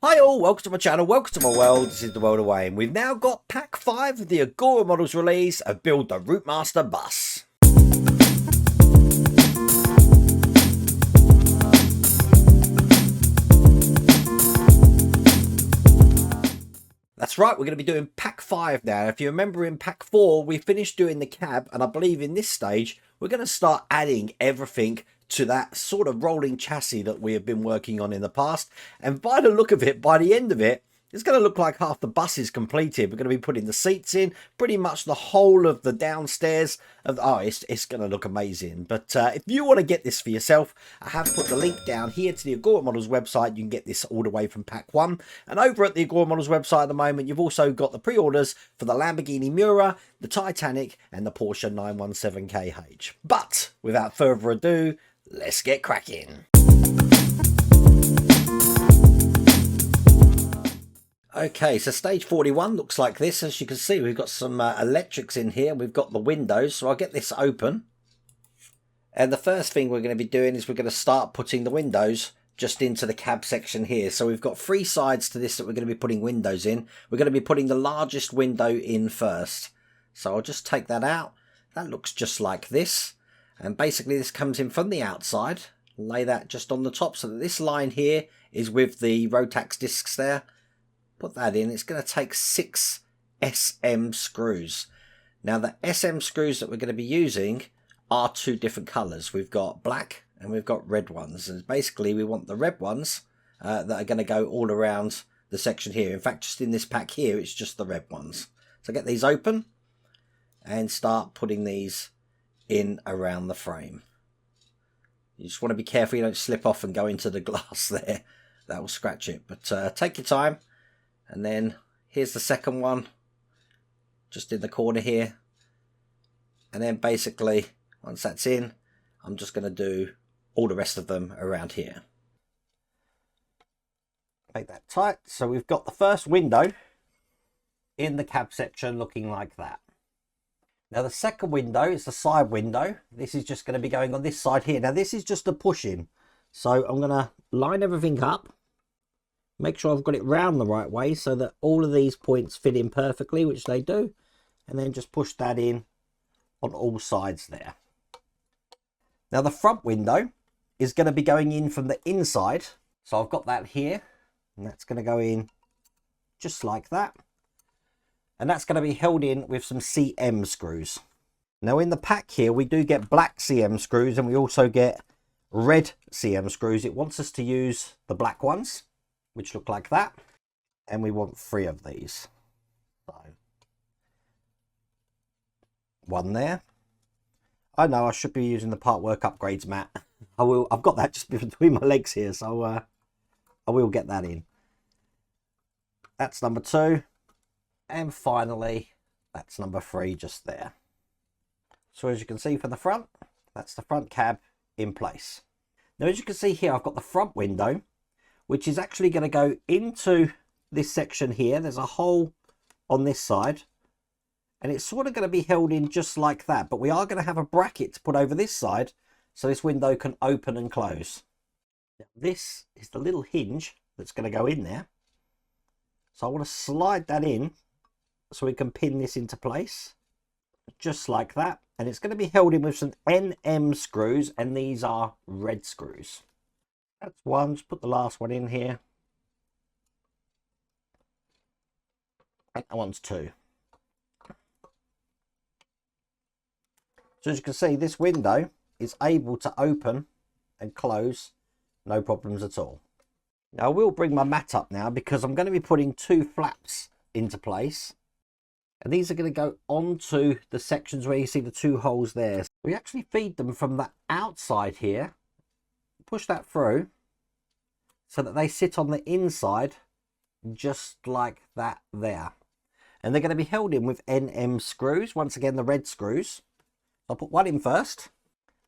Hi all, welcome to my channel, welcome to my world. This is the world of Wayne. We've now got pack 5 of the Agora Models release of Build the Routemaster Bus. That's right, we're going to be doing pack 5 now. If you remember, in pack 4 we finished doing the cab, and I believe in this stage we're going to start adding everything to that sort of rolling chassis that we have been working on in the past. And by the look of it, by the end of it, it's going to look like half the bus is completed. We're going to be putting the seats in, pretty much the whole of the downstairs. It's going to look amazing. But if you want to get this for yourself, I have put the link down here to the Agora Models website. You can get this all the way from pack 1. And over at the Agora Models website at the moment, you've also got the pre-orders for the Lamborghini Miura, the Titanic, and the Porsche 917KH. But without further ado, let's get cracking. Okay, so stage 41 looks like this. As you can see, we've got some electrics in here. We've got the windows, so I'll get this open. And the first thing we're going to be doing is we're going to start putting the windows just into the cab section here. So we've got 3 sides to this that we're going to be putting windows in. We're going to be putting the largest window in first. So I'll just take that out. That looks just like this. And basically this comes in from the outside. Lay that just on the top so that this line here is with the Rotax discs there. Put that in. It's going to take 6 SM screws. Now the SM screws that we're going to be using are 2 different colours. We've got black and we've got red ones. And basically we want the red ones that are going to go all around the section here. In fact, just in this pack here, it's just the red ones. So get these open and start putting these in around the frame. You just want to be careful you don't slip off and go into the glass there. That will scratch it. But take your time. And then here's the second one, just in the corner here. And then basically, once that's in, I'm just going to do all the rest of them around here. Make that tight. So we've got the first window in the cab section looking like that. Now the second window is the side window. This is just going to be going on this side here. Now this is just a push in. So I'm going to line everything up. Make sure I've got it round the right way so that all of these points fit in perfectly, which they do. And then just push that in on all sides there. Now the front window is going to be going in from the inside. So I've got that here. And that's going to go in just like that. And that's going to be held in with some CM screws. Now in the pack here, we do get black CM screws and we also get red CM screws. It wants us to use the black ones, which look like that, and we want 3 of these. So, 1 there. I know I should be using the part work upgrades mat. I've got that just between my legs here, so I will get that in. That's number 2, and finally that's number 3 just there. So as you can see from the front, that's the front cab in place. Now as you can see here, I've got the front window, which is actually going to go into this section here. There's a hole on this side, and it's sort of going to be held in just like that, but we are going to have a bracket to put over this side so this window can open and close. Now, this is the little hinge that's going to go in there. So I want to slide that in so we can pin this into place just like that, and it's going to be held in with some NM screws, and these are red screws. That's 1. Just put the last one in here. And that one's 2. So as you can see, this window is able to open and close, no problems at all. Now I will bring my mat up now because I'm going to be putting 2 flaps into place. And these are going to go onto the sections where you see the 2 holes there. We actually feed them from the outside here. Push that through so that they sit on the inside just like that there. And they're going to be held in with NM screws. Once again, the red screws. I'll put 1 in first.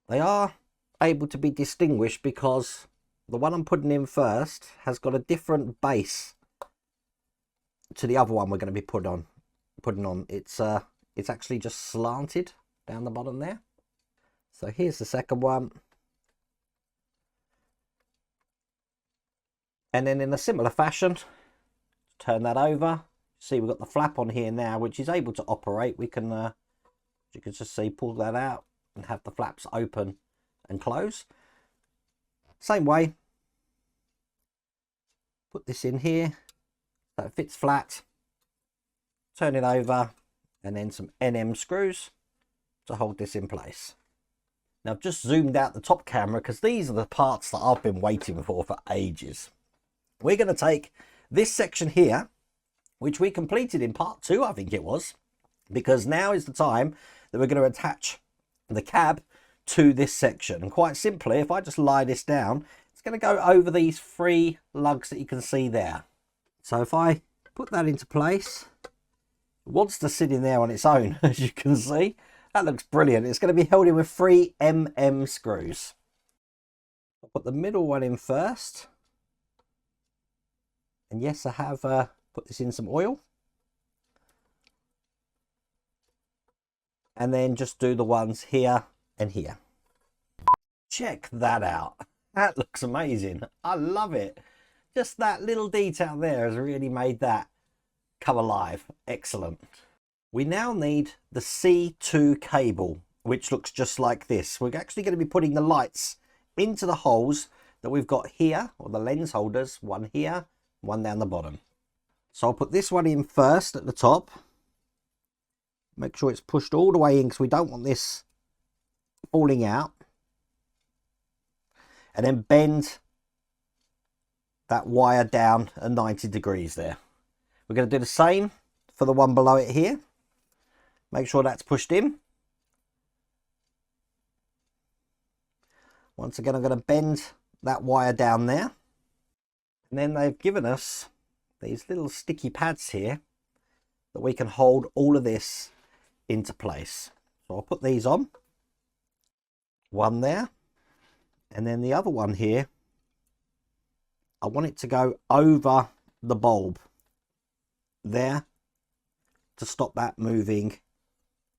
They are able to be distinguished because the one I'm putting in first has got a different base to the other one we're going to be putting on. It's actually just slanted down the bottom there. So here's the second one. And then in a similar fashion, turn that over. See, we've got the flap on here now, which is able to operate. We can, you can just see, pull that out and have the flaps open and close. Same way, put this in here so it fits flat. Turn it over, and then some NM screws to hold this in place. Now I've just zoomed out the top camera because these are the parts that I've been waiting for ages. We're going to take this section here, which we completed in part 2, I think it was, because now is the time that we're going to attach the cab to this section. And quite simply, if I just lie this down, it's going to go over these 3 lugs that you can see there. So if I put that into place, it wants to sit in there on its own, as you can see. That looks brilliant. It's going to be held in with 3 MM screws. I'll put the middle one in first. And yes, I have put this in some oil. And then just do the ones here and here. Check that out. That looks amazing. I love it. Just that little detail there has really made that come alive. Excellent. We now need the C2 cable, which looks just like this. We're actually going to be putting the lights into the holes that we've got here, or the lens holders, one here, one down the bottom. So I'll put this one in first at the top. Make sure it's pushed all the way in because we don't want this falling out. And then bend that wire down at 90 degrees there. We're going to do the same for the one below it here. Make sure that's pushed in. Once again, I'm going to bend that wire down there. And then they've given us these little sticky pads here that we can hold all of this into place. So I'll put these on. One there. And then the other one here, I want it to go over the bulb there to stop that moving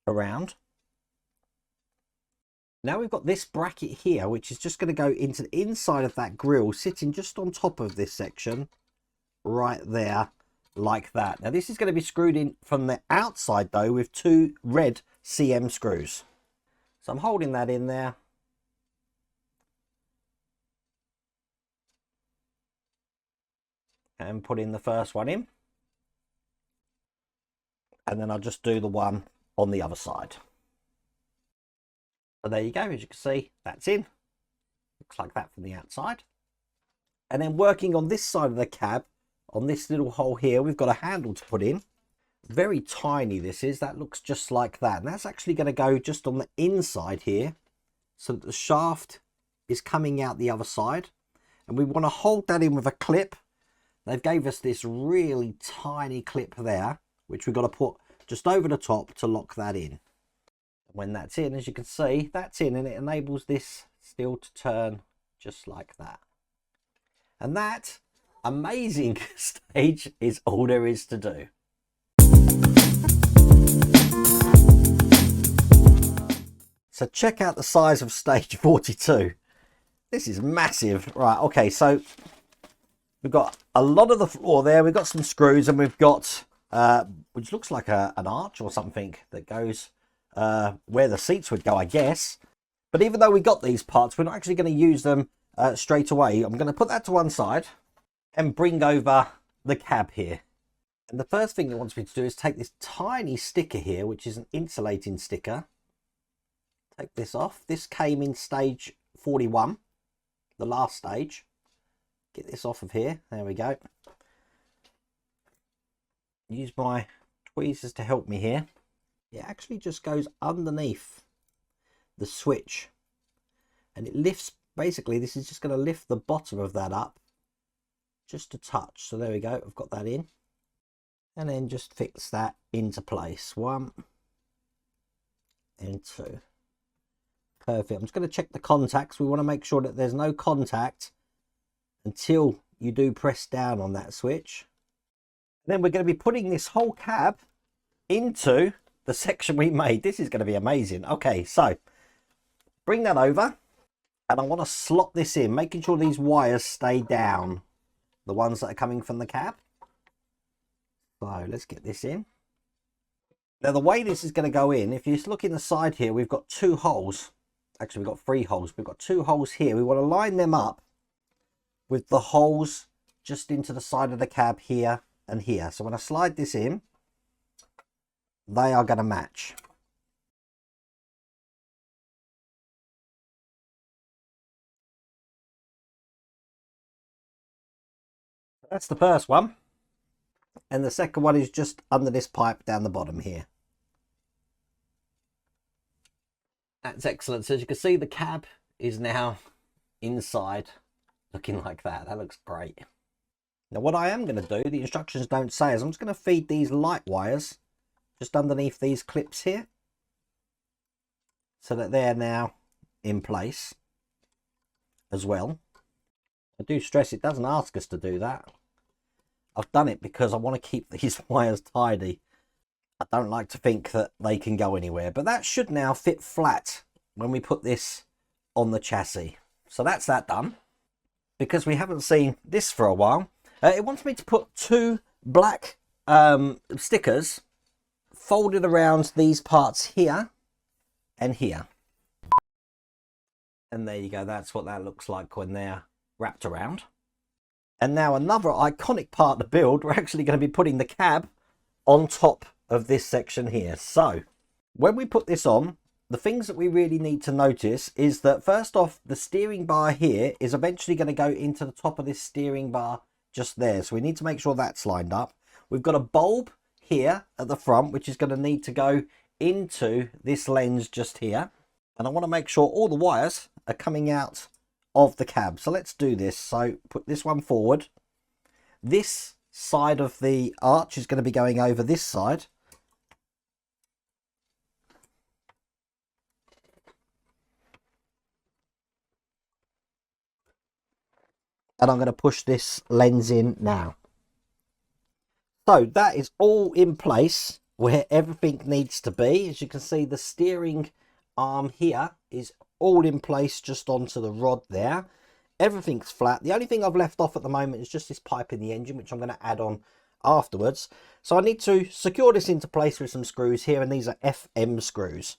around. Now we've got this bracket here, which is just going to go into the inside of that grill, sitting just on top of this section right there, like that. Now this is going to be screwed in from the outside though with 2 red CM screws. So I'm holding that in there. And put in the first one in. And then I'll just do the one on the other side. So there you go, as you can see, that's in. Looks like that from the outside. And then working on this side of the cab, on this little hole here, we've got a handle to put in. Very tiny this is, that looks just like that. And that's actually going to go just on the inside here, so that the shaft is coming out the other side. And we want to hold that in with a clip. They've gave us this really tiny clip there, which we've got to put just over the top to lock that in. When that's in, as you can see, that's in, and it enables this still to turn just like that. And that amazing stage is all there is to do. So check out the size of stage 42. This is massive. Right, okay, so we've got a lot of the floor there. We've got some screws, and we've got, which looks like an arch or something that goes where the seats would go, I guess. But even though we got these parts, we're not actually going to use them straight away. I'm going to put that to one side and bring over the cab here. And the first thing it wants me to do is take this tiny sticker here, which is an insulating sticker. Take this off. This came in stage 41, the last stage. Get this off of here. There we go. Use my tweezers to help me here. It actually just goes underneath the switch, and it lifts. Basically, this is just going to lift the bottom of that up just a touch. So there we go. I've got that in, and then just fix that into place. 1 and 2. Perfect. I'm just going to check the contacts. We want to make sure that there's no contact until you do press down on that switch. Then we're going to be putting this whole cab into the section we made. This is going to be amazing. Okay, so bring that over, and I want to slot this in, making sure these wires stay down the ones that are coming from the cab. So let's get this in. Now the way this is going to go in, if you look in the side here, we've got 2 holes. Actually, we've got 3 holes. We've got 2 holes here. We want to line them up with the holes just into the side of the cab here and here. So when I slide this in, they are going to match. That's the first one. And the second one is just under this pipe down the bottom here. That's excellent. So as you can see, the cab is now inside looking like that. That looks great. Now what I am going to do, the instructions don't say, is I'm just going to feed these light wires just underneath these clips here, so that they're now in place as well. I do stress it doesn't ask us to do that. I've done it because I want to keep these wires tidy. I don't like to think that they can go anywhere, but that should now fit flat when we put this on the chassis. So that's that done. Because we haven't seen this for a while, it wants me to put 2 black stickers folded around these parts here and here. And there you go, that's what that looks like when they're wrapped around. And now another iconic part of the build, we're actually going to be putting the cab on top of this section here. So when we put this on, the things that we really need to notice is that first off, the steering bar here is eventually going to go into the top of this steering bar just there. So we need to make sure that's lined up. We've got a bulb here at the front, which is going to need to go into this lens just here. And I want to make sure all the wires are coming out of the cab. So let's do this. So put this one forward. This side of the arch is going to be going over this side. And I'm going to push this lens in now. So that is all in place where everything needs to be. As you can see, the steering arm here is all in place just onto the rod there. Everything's flat. The only thing I've left off at the moment is just this pipe in the engine, which I'm going to add on afterwards. So I need to secure this into place with some screws here, and these are FM screws.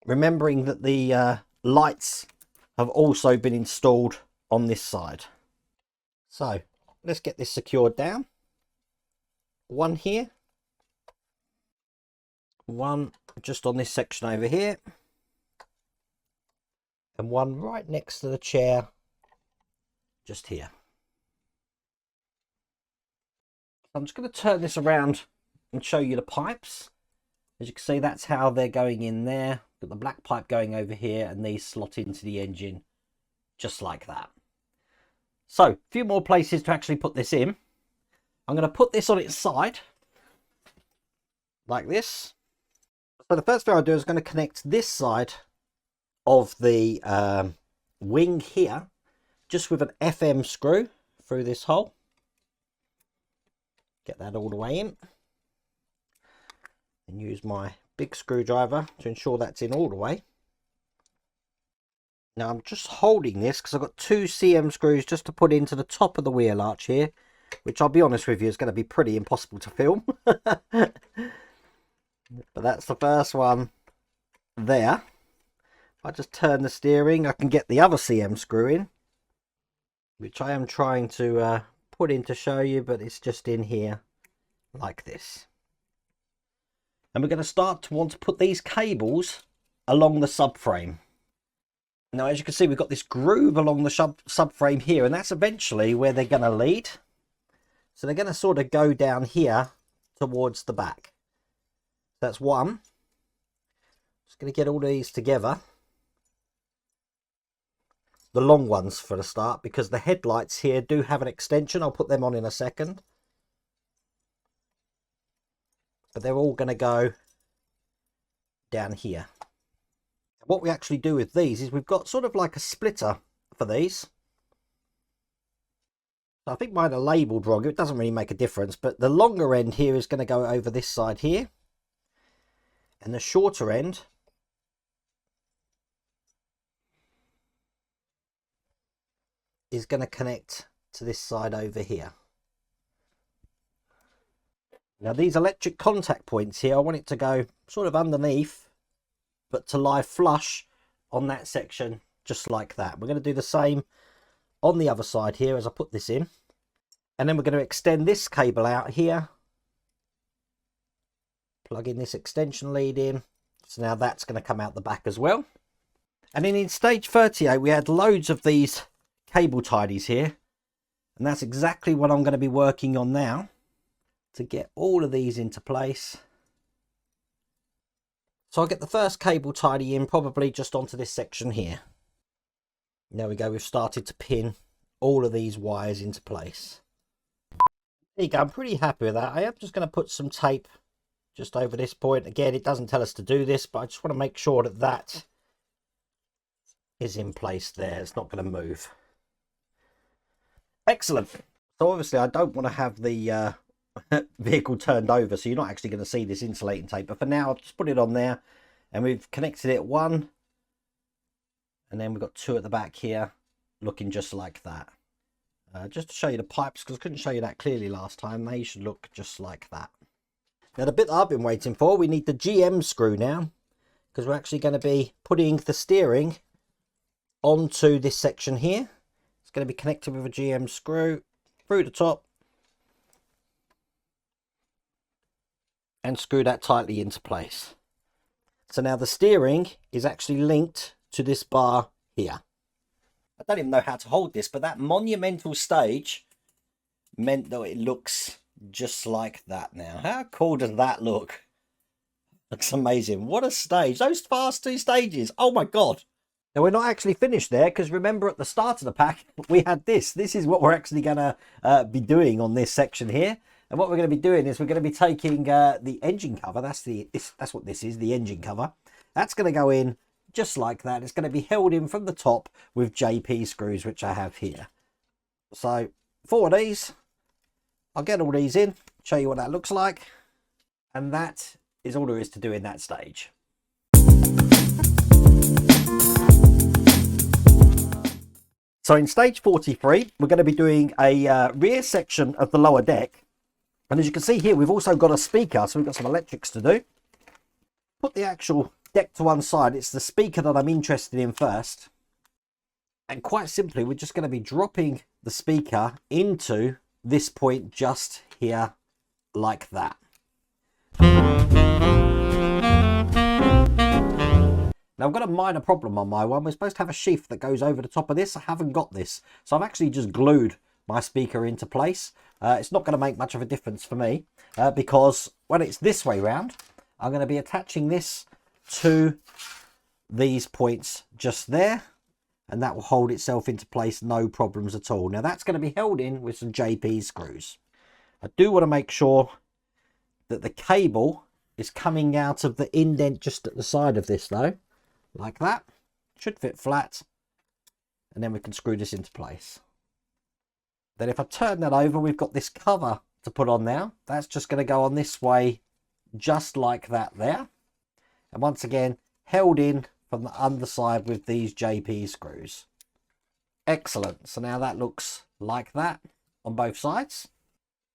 Remembering that the lights have also been installed on this side. So let's get this secured down. One here, one just on this section over here, and one right next to the chair just here. I'm just going to turn this around and show you the pipes. As you can see, that's how they're going in there. Got the black pipe going over here, and these slot into the engine just like that. So a few more places to actually put this in. I'm going to put this on its side like this. So the first thing I'll do is going to connect this side of the wing here just with an FM screw through this hole. Get that all the way in. And use my big screwdriver to ensure that's in all the way. Now I'm just holding this because I've got 2 CM screws just to put into the top of the wheel arch here, which I'll be honest with you is going to be pretty impossible to film. But that's the first one there. If I just turn the steering, I can get the other CM screw in, which I am trying to put in to show you, but it's just in here like this. And we're going to start to want to put these cables along the subframe. Now, as you can see, we've got this groove along the subframe here, and that's eventually where they're going to lead. So they're going to sort of go down here towards the back. That's one. Just going to get all these together. The long ones for the start, because the headlights here do have an extension. I'll put them on in a second. But they're all going to go down here. What we actually do with these is we've got sort of like a splitter for these. So I think mine are labelled wrong. It doesn't really make a difference, but the longer end here is going to go over this side here. And the shorter end is going to connect to this side over here. Now these electric contact points here, I want it to go sort of underneath, but to lie flush on that section, just like that. We're going to do the same on the other side here as I put this in. And then we're going to extend this cable out here. Plug in this extension lead in. So now that's going to come out the back as well. And then in stage 38, we had loads of these cable tidies here. And that's exactly what I'm going to be working on now, to get all of these into place. So I'll get the first cable tidy in probably just onto this section here. There we go, we've started to pin all of these wires into place. There you go, I'm pretty happy with that. I am just going to put some tape just over this point. Again, it doesn't tell us to do this, but I just want to make sure that that is in place there. It's not going to move. Excellent. So obviously I don't want to have the vehicle turned over, so you're not actually going to see this insulating tape, but for now I've just put it on there, and we've connected it one, and then we've got two at the back here looking just like that. Just to show you the pipes, because I couldn't show you that clearly last time. They should look just like that. Now the bit that I've been waiting for, we need the GM screw now, because we're actually going to be putting the steering onto this section here. It's going to be connected with a GM screw through the top and screw that tightly into place. So now the steering is actually linked to this bar here. I don't even know how to hold this, but that monumental stage meant that it looks just like that now. How cool does that look? Looks amazing. What a stage. Those fast two stages. Oh my God. Now we're not actually finished there, because remember at the start of the pack, we had this. This is what we're actually going to be doing on this section here. And what we're going to be doing is we're going to be taking the engine cover. That's what this is, the engine cover. That's going to go in just like that. It's going to be held in from the top with JP screws, which I have here. So 4 of these. I'll get all these in, show you what that looks like. And that is all there is to do in that stage. So in stage 43, we're going to be doing a rear section of the lower deck. And as you can see here, we've also got a speaker, so we've got some electrics to do. Put the actual deck to one side. It's the speaker that I'm interested in first. And quite simply, we're just going to be dropping the speaker into this point just here, like that. Now I've got a minor problem on my one. We're supposed to have a sheath that goes over the top of this. I haven't got this. So I've actually just glued my speaker into place. It's not going to make much of a difference for me because when it's this way round, I'm going to be attaching this to these points just there, and that will hold itself into place, no problems at all. Now that's going to be held in with some JP screws. I do want to make sure that the cable is coming out of the indent just at the side of this though, like that. Should fit flat, and then we can screw this into place. Then if I turn that over, we've got this cover to put on now. That's just going to go on this way, just like that there. And once again, held in from the underside with these JP screws. Excellent. So now that looks like that on both sides.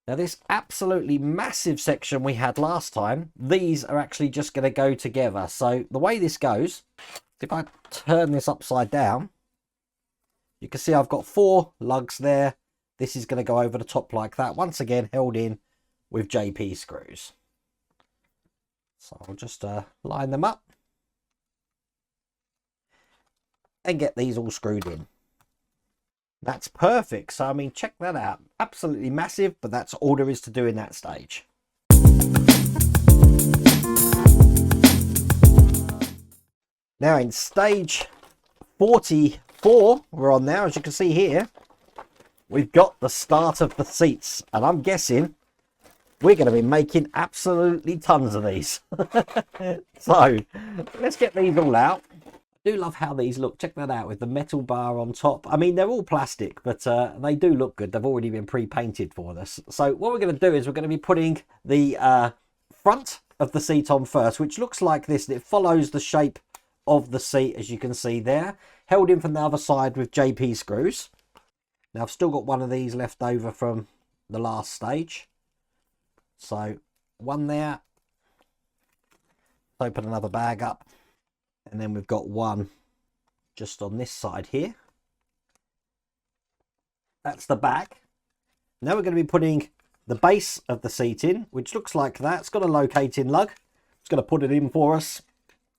Now this absolutely massive section we had last time, these are actually just going to go together. So the way this goes, if I turn this upside down, you can see I've got 4 lugs there. This is going to go over the top like that. Once again, held in with JP screws. So I'll just line them up and get these all screwed in. That's perfect. So, I mean, check that out. Absolutely massive, but that's all there is to do in that stage. Now in stage 44, we're on now, as you can see here. We've got the start of the seats, and I'm guessing we're going to be making absolutely tons of these. So let's get these all out. I do love how these look. Check that out with the metal bar on top. I mean, they're all plastic, but they do look good. They've already been pre-painted for us. So what we're going to do is we're going to be putting the front of the seat on first, which looks like this, and it follows the shape of the seat, as you can see there, held in from the other side with JP screws. Now I've still got one of these left over from the last stage. So one there. Open another bag up. And then we've got one just on this side here. That's the back. Now we're going to be putting the base of the seat in, which looks like that. It's got a locating lug. It's going to put it in for us.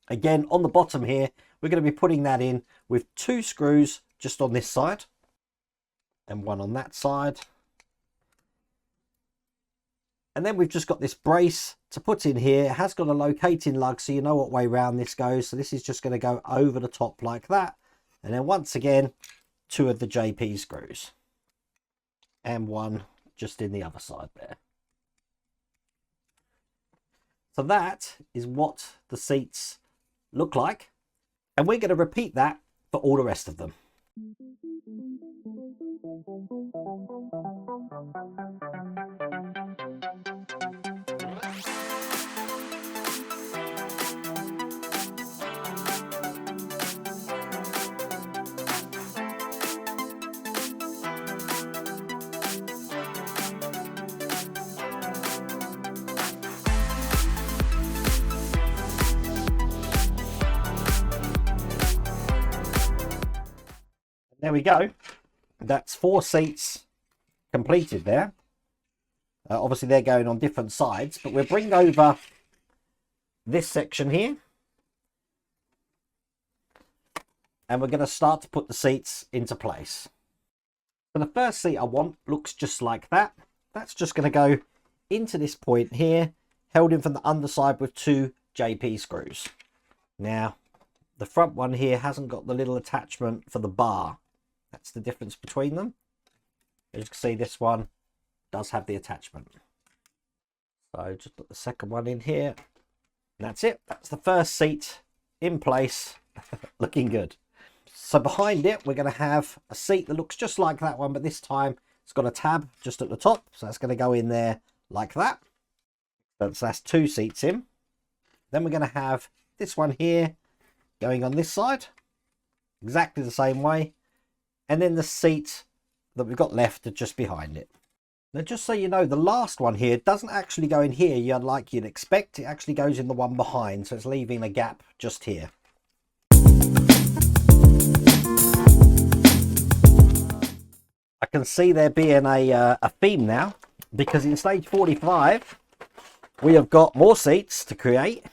Again, on the bottom here, we're going to be putting that in with 2 screws just on this side and one on that side. And then we've just got this brace to put in here. It has got a locating lug, so you know what way round this goes. So this is just going to go over the top like that. And then once again, 2 of the JP screws. And one just in the other side there. So that is what the seats look like. And we're going to repeat that for all the rest of them. There we go. That's 4 seats completed there. Obviously they're going on different sides, but we'll bring over this section here. And we're going to start to put the seats into place. So the first seat I want looks just like that. That's just going to go into this point here, held in from the underside with 2 JP screws. Now, the front one here hasn't got the little attachment for the bar. That's the difference between them. As you can see, this one does have the attachment. So just put the second one in here. And that's it. That's the first seat in place. Looking good. So behind it, we're going to have a seat that looks just like that one, but this time it's got a tab just at the top. So that's going to go in there like that. So that's 2 seats in. Then we're going to have this one here going on this side. Exactly the same way. And then the seat that we've got left are just behind it. Now, just so you know, the last one here doesn't actually go in here like you'd expect. It actually goes in the one behind, so it's leaving a gap just here. I can see there being a theme now, because in stage 45, we have got more seats to create.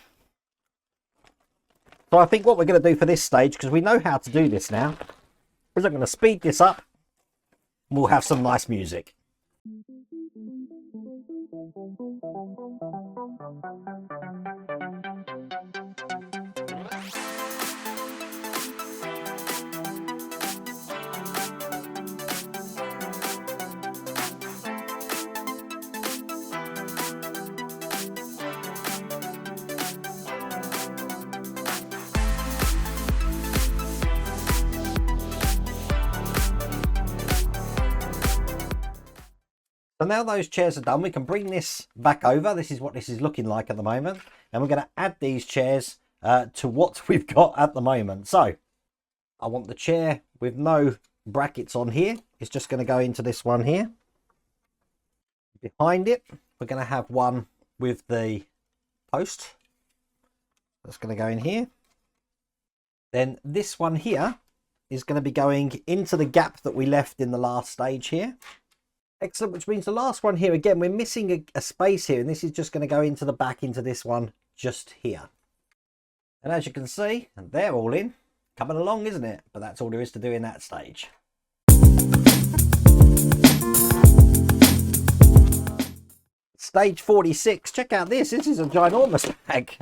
So I think what we're going to do for this stage, because we know how to do this now, is I'm going to speed this up. We'll have some nice music. So now those chairs are done, we can bring this back over. This is what this is looking like at the moment. And we're going to add these chairs to what we've got at the moment. So I want the chair with no brackets on here. It's just going to go into this one here. Behind it, we're going to have one with the post. That's going to go in here. Then this one here is going to be going into the gap that we left in the last stage here. Excellent, which means the last one here, again, we're missing a space here, and this is just going to go into the back into this one just here. And as you can see, they're all in. Coming along, isn't it? But that's all there is to do in that stage. Stage 46, check out this. This is a ginormous bag,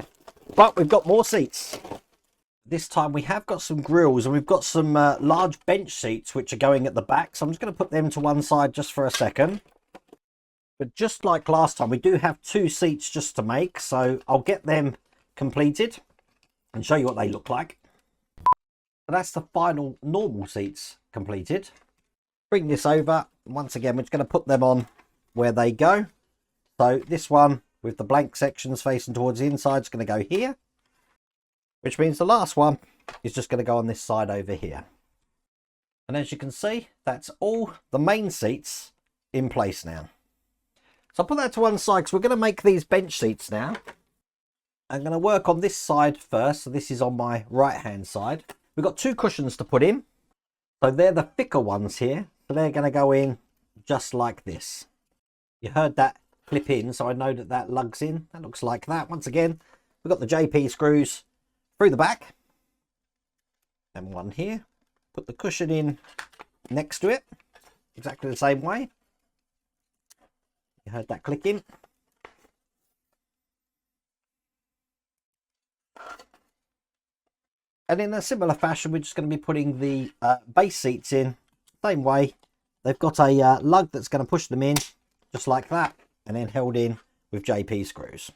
but we've got more seats. This time we have got some grills, and we've got some large bench seats which are going at the back. So I'm just going to put them to one side just for a second. But just like last time, we do have 2 seats just to make. So I'll get them completed and show you what they look like. So that's the final normal seats completed. Bring this over. Once again, we're just going to put them on where they go. So this one with the blank sections facing towards the inside is going to go here. Which means the last one is just going to go on this side over here. And as you can see, that's all the main seats in place now. So I'll put that to one side because we're going to make these bench seats now. I'm going to work on this side first. So this is on my right hand side. We've got 2 cushions to put in. So they're the thicker ones here. So they're going to go in just like this. You heard that clip in, so I know that that lugs in. That looks like that. Once again, we've got the JP screws through the back. And one here. Put the cushion in next to it. Exactly the same way. You heard that click in. And in a similar fashion, we're just going to be putting the base seats in. Same way. They've got a lug that's going to push them in, just like that. And then held in with JP screws.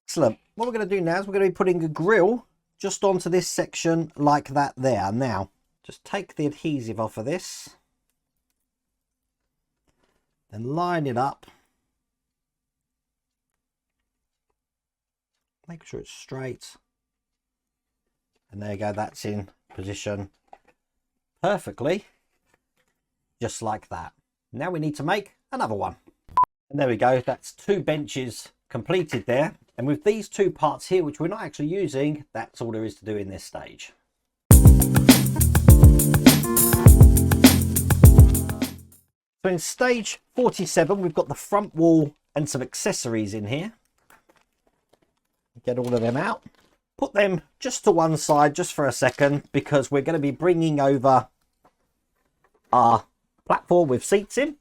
Excellent. What we're going to do now is we're going to be putting a grill just onto this section like that there. Now, just take the adhesive off of this. And line it up. Make sure it's straight. And there you go, that's in position perfectly. Just like that. Now we need to make another one. And there we go, that's 2 benches completed there. And with these 2 parts here, which we're not actually using, that's all there is to do in this stage. So in stage 47, we've got the front wall and some accessories in here. Get all of them out. Put them just to one side just for a second, because we're going to be bringing over our platform with seats in,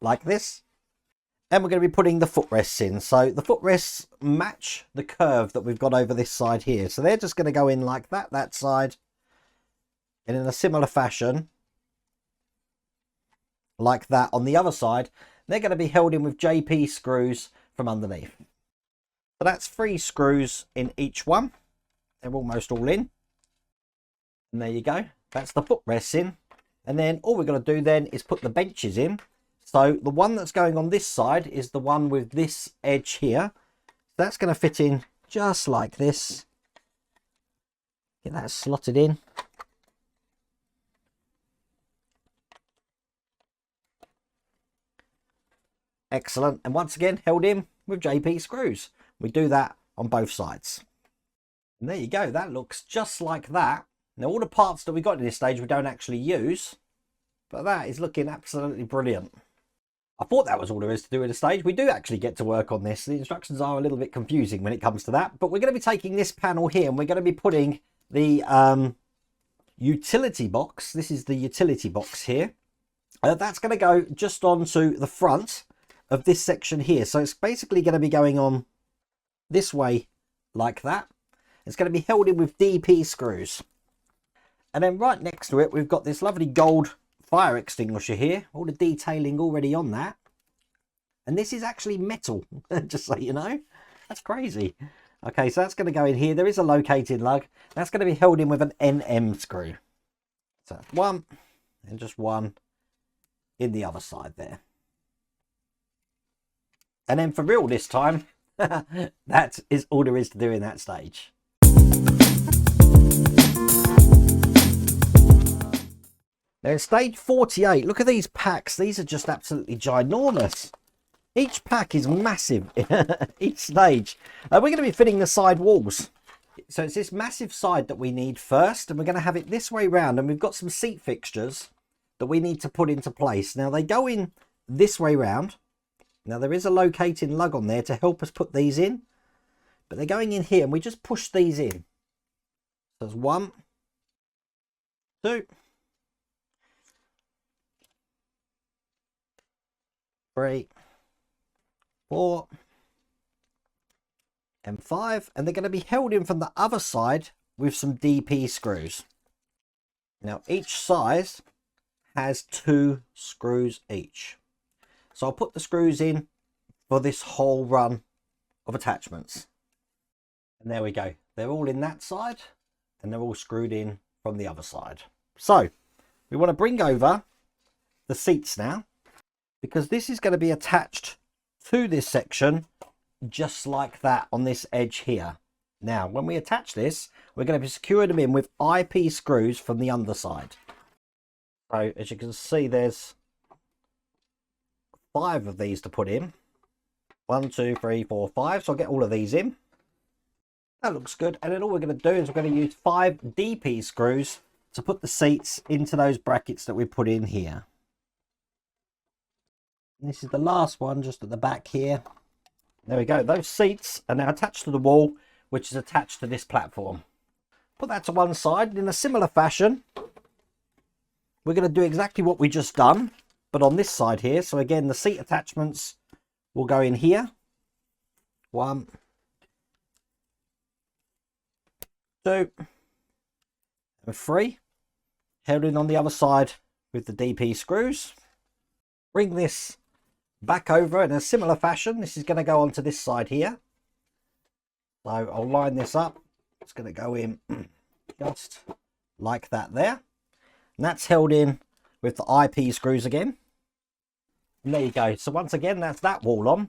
like this. And we're going to be putting the footrests in. So the footrests match the curve that we've got over this side here. So they're just going to go in like that side. And in a similar fashion, like that on the other side, they're going to be held in with JP screws from underneath. So that's 3 screws in each one. They're almost all in. And there you go. That's the footrests in. And then all we're going to do then is put the benches in. So the one that's going on this side is the one with this edge here. That's going to fit in just like this. Get that slotted in. Excellent. And once again, held in with JP screws. We do that on both sides. And there you go. That looks just like that. Now, all the parts that we got in this stage we don't actually use. But that is looking absolutely brilliant. I thought that was all there is to do in the stage. We do actually get to work on this. The instructions are a little bit confusing when it comes to that. But we're going to be taking this panel here and we're going to be putting the utility box. This is the utility box here. That's going to go just onto the front of this section here. So it's basically going to be going on this way like that. It's going to be held in with DP screws. And then right next to it, we've got this lovely gold fire extinguisher here. All the detailing already on that. And this is actually metal, just so you know. That's crazy. Okay, so that's going to go in here. There is a locating lug. That's going to be held in with an NM screw. So one, and just one in the other side there. And then for real this time, that is all there is to do in that stage. Now in stage 48, look at these packs. These are just absolutely ginormous. Each pack is massive, each stage. We're going to be fitting the side walls. So it's this massive side that we need first, and we're going to have it this way round, and we've got some seat fixtures that we need to put into place. Now they go in this way round. Now there is a locating lug on there to help us put these in, but they're going in here and we just push these in. So there's 1, 2, 3, 4, and 5, and they're going to be held in from the other side with some DP screws. Now each size has 2 screws each. So I'll put the screws in for this whole run of attachments. And there we go. They're all in that side and they're all screwed in from the other side. So we want to bring over the seats now, because this is going to be attached to this section just like that on this edge here. Now when we attach this, we're going to be securing them in with IP screws from the underside. So as you can see, there's 5 of these to put in. 1, 2, 3, 4, 5. So I'll get all of these in. That looks good. And then all we're going to do is we're going to use 5 DP screws to put the seats into those brackets that we put in here. And this is the last one just at the back here. There we go. Those seats are now attached to the wall, which is attached to this platform. Put that to one side. And in a similar fashion, we're going to do exactly what we just done, but on this side here. So again, the seat attachments will go in here. 1, 2, and 3. Held in on the other side with the DP screws. Bring this back over in a similar fashion. This is going to go onto this side here. So I'll line this up. It's going to go in just like that there. And that's held in with the IP screws again. And there you go. So once again, that's that wall on.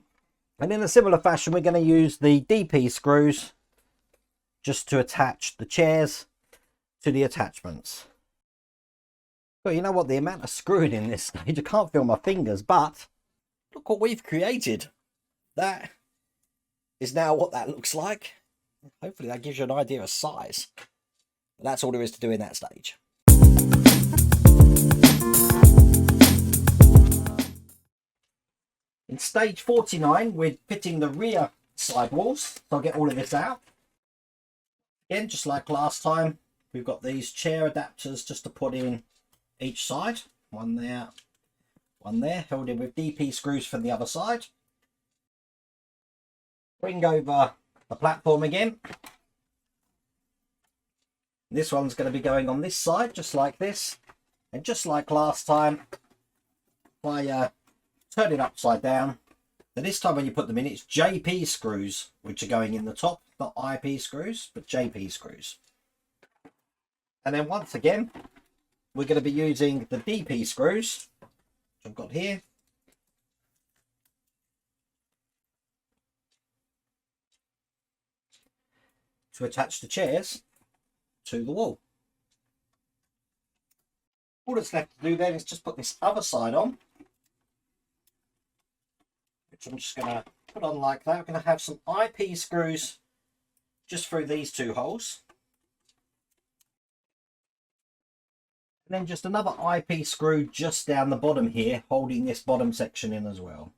And in a similar fashion, we're going to use the DP screws just to attach the chairs to the attachments. Well, you know what? The amount of screwing in this stage, I can't feel my fingers, but look what we've created. That is now what that looks like. Hopefully that gives you an idea of size. But that's all there is to do in that stage. In stage 49, we're fitting the rear sidewalls. So I'll get all of this out. Again, just like last time, we've got these chair adapters just to put in each side. One there, held in with DP screws from the other side. Bring over the platform again. This one's going to be going on this side, just like this. And just like last time, if I turn it upside down, then this time when you put them in, it's JP screws, which are going in the top, not IP screws, but JP screws. And then once again, we're going to be using the DP screws, which I've got here. To attach the chairs to the wall. All that's left to do then is just put this other side on, which I'm just going to put on like that. We're going to have some IP screws just through these 2 holes. And then just another IP screw just down the bottom here, holding this bottom section in as well.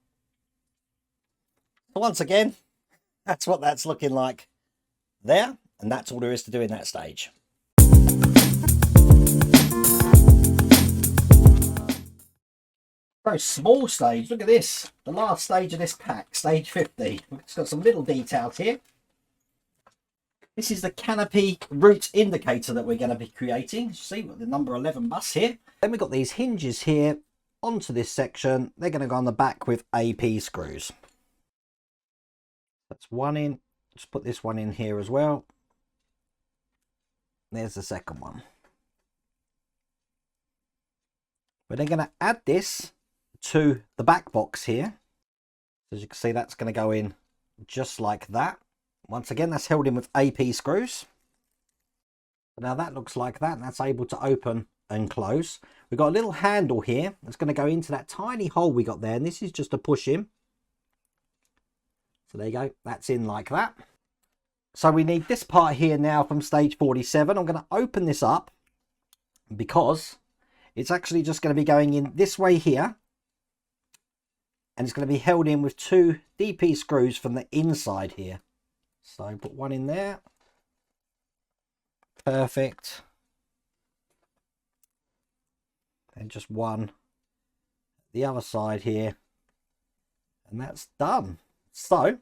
So once again, that's what that's looking like there. And that's all there is to do in that stage. Very small stage. Look at this. The last stage of this pack, stage 50. It's got some little details here. This is the canopy route indicator that we're going to be creating. You see, with the number 11 bus here. Then we've got these hinges here onto this section. They're going to go on the back with AP screws. That's one in. Just put this one in here as well. There's the second one. We're then going to add this to the back box here. As you can see, that's going to go in just like that. Once again, that's held in with AP screws. Now that looks like that, and that's able to open and close. We've got a little handle here that's going to go into that tiny hole we got there, and this is just a push in. So there you go, that's in like that. So we need this part here now from stage 47. I'm going to open this up because it's actually just going to be going in this way here. And it's going to be held in with 2 DP screws from the inside here. So put one in there. Perfect. And just one the other side here. And that's done. So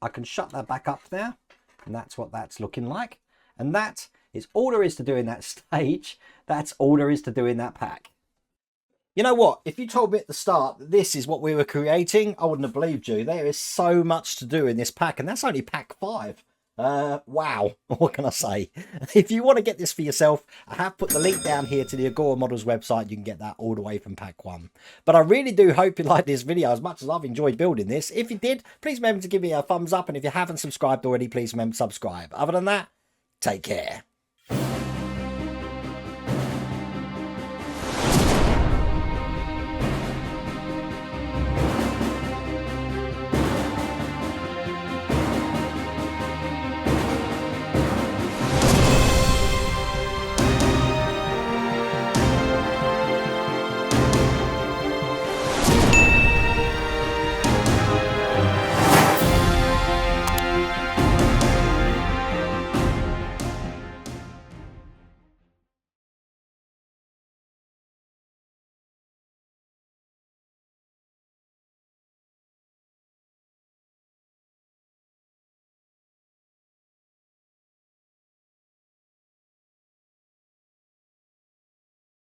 I can shut that back up there, and that's what that's looking like. And that is all there is to do in that stage. That's all there is to do in that pack. You know what? If you told me at the start that this is what we were creating, I wouldn't have believed you. There is so much to do in this pack, and that's only pack 5. Wow, what can I say? If you want to get this for yourself, I have put the link down here to the Agora Models website. You can get that all the way from pack 1. But I really do hope you liked this video as much as I've enjoyed building this. If you did, please remember to give me a thumbs up, and if you haven't subscribed already, please remember to subscribe. Other than that, take care.